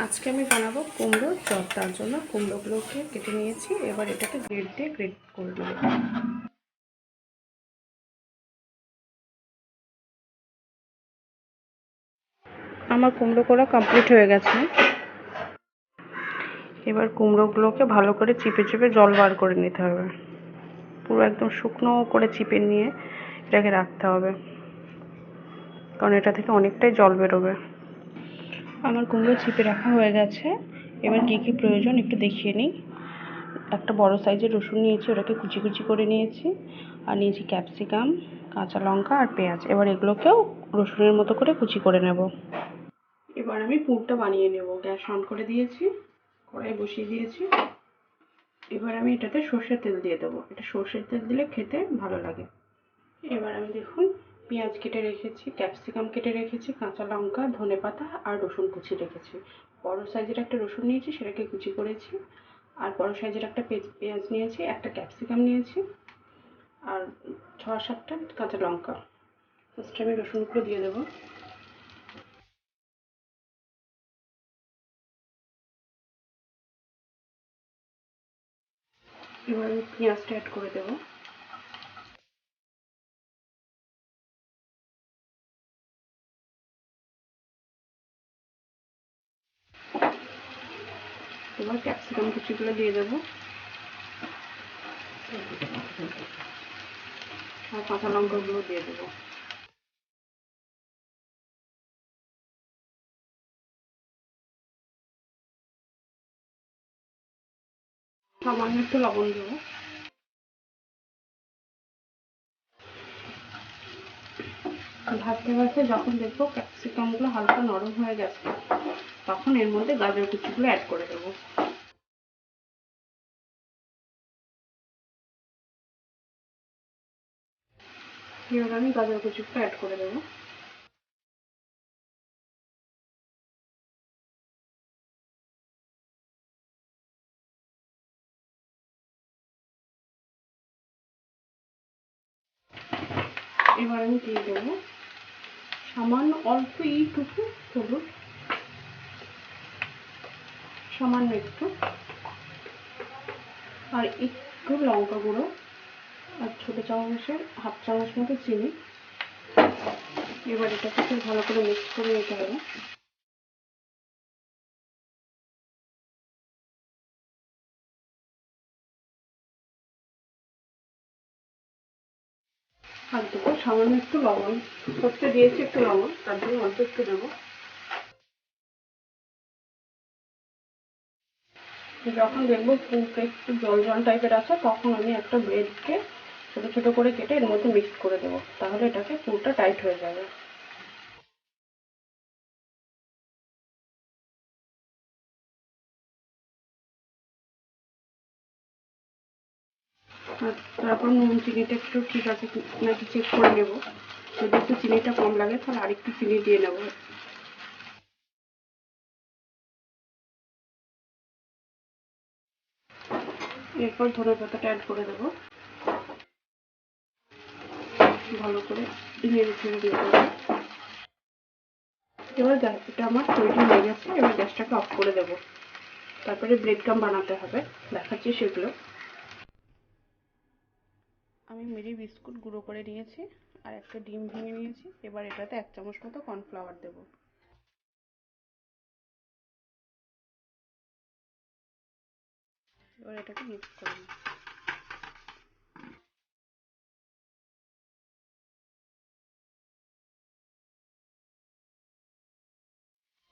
আজকে আমি বানাবো কুমড়োর চপ। তার জন্য কুমড়োগুলোকে কেটে নিয়েছি, এবার এটাকে গ্রেট দিয়ে গ্রেট করে নেব। আমার কুমড়ো করা কমপ্লিট হয়ে গেছে। এবার কুমড়োগুলোকে ভালো করে চিপে চিপে জল বার করে নিতে হবে। পুরো একদম শুকনো করে চিপে নিয়ে এটাকে রাখতে হবে, কারণ এটা থেকে অনেকটাই জল বেরোবে। আমার কুমড়ো চিপে রাখা হয়ে গেছে। এবার কী কী প্রয়োজন একটু দেখিয়ে নিই। একটা বড় সাইজের রসুন নিয়েছি, ওটাকে কুচি কুচি করে নিয়েছি। আর নিয়েছি ক্যাপসিকাম, কাঁচা লঙ্কা আর পেঁয়াজ। এবার এগুলোকেও রসুনের মতো করে কুচি করে নেব। এবার আমি পুরটা বানিয়ে নেব। গ্যাস অন করে দিয়েছি, কড়াই বসিয়ে দিয়েছি। এবার আমি এটাতে সর্ষের তেল দিয়ে দেবো। এটা সর্ষের তেল দিলে খেতে ভালো লাগে। এবার আমি দেখুন পেঁয়াজ কেটে রেখেছি, ক্যাপসিকাম কেটে রেখেছি, কাঁচা লঙ্কা, ধনেপাতা আর রসুন কুচি রেখেছি। বড় সাইজের একটা রসুন নিয়েছি, সেটাকে কুচি করেছি। আর বড় সাইজের একটা পেঁয়াজ নিয়েছি, একটা ক্যাপসিকাম নিয়েছি আর 6-7টা কাঁচা লঙ্কা। ফার্স্টে আমি রসুনগুলো দিয়ে দেবো। এবার আমি পেঁয়াজটা অ্যাড করে দেবো। এবার ক্যাপসিকাম কুচিগুলো দিয়ে দেবো আর কাঁচা লঙ্কাগুলো দিয়ে দেবো। সামান্য একটু লবণ দেবো। ভাজতে ভাজতে যখন দেখবো ক্যাপসিকামগুলো হালকা নরম হয়ে গেছে, তখন এর মধ্যে গাজর কুচিগুলো অ্যাড করে দেবো। এবার আমি গাজর কুচিগুলো অ্যাড করে দেবো। এবার আমি দিয়ে দেবো সামান্য অল্প এইটুকু হলুদ, সামান্য একটু, আর একটু লঙ্কা গুঁড়ো, আর ছোটো চামচের হাফ চামচ মতো চিনি। এবার এটাকে খুব ভালো করে মিক্স করে নিতে হবে। আর দেবো সামান্য একটু লবণ। করতে দিয়েছি একটু লবণ, তার জন্য অল্প একটু দেবো। যখন দেখবো পুরটা একটু জল জল টাইপের আছে, তখন আমি একটা ব্রেডকে ছোটো ছোটো করে কেটে এর মধ্যে মিক্স করে দেবো। তাহলে এটাকে পুরটা টাইট হয়ে যাবে। আর তারপর নুন চিনিটা একটু ঠিক আছে নাকি চেক করে নেবো। যদি একটু চিনিটা কম লাগে তাহলে আরেকটু চিনি দিয়ে নেবো। এরপর ধনেপাতাটা অ্যাড করে দেবো। ভালো করে নেড়ে ছেড়ে দিয়ে দেবো। এবার এটা আমার তৈরি হয়ে গেছে। এবার গ্যাসটাকে অফ করে দেবো। তারপরে ব্রেড ক্রাম্ব বানাতে হবে, দেখাচ্ছি সেগুলো। আমি মেরি বিস্কুট গুঁড়ো করে নিয়েছি আর একটা ডিম ভেঙে নিয়েছি। এবার এটাতে 1 চামচ মতো কর্নফ্লাওয়ার দেবো। এবার এটাকে মিক্স করে নিই।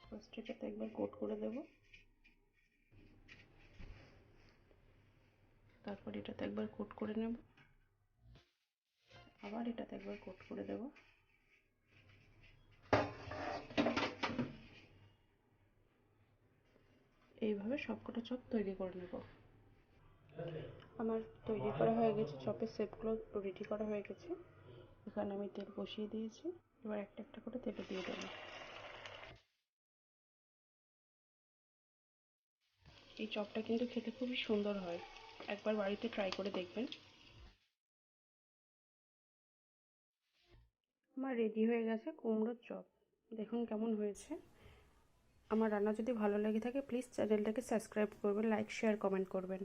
ফার্স্ট এটাতে একবার কোট করে দেবো, তারপর এটাতে একবার কোট করে নেব, আবার এটাতে একবার কোট করে দেব। এইভাবে সবকটা চপ তৈরি করে নেব। আমার তৈরি করা হয়ে গেছে, চপের শেপগুলো রেডি করা হয়ে গেছে। এখানে আমি তেল বসিয়ে দিয়েছি। এবার একটা একটা করে তেলে দিয়ে দেবো। এই চপটা কিন্তু খেতে খুবই সুন্দর হয়, একবার বাড়িতে ট্রাই করে দেখবেন। আমার রেডি হয়ে গেছে কুমড়োর চপ। দেখুন কেমন হয়েছে। আমার রান্না যদি ভালো লেগে থাকে প্লিজ চ্যানেলটাকে সাবস্ক্রাইব করবেন, লাইক শেয়ার কমেন্ট করবেন।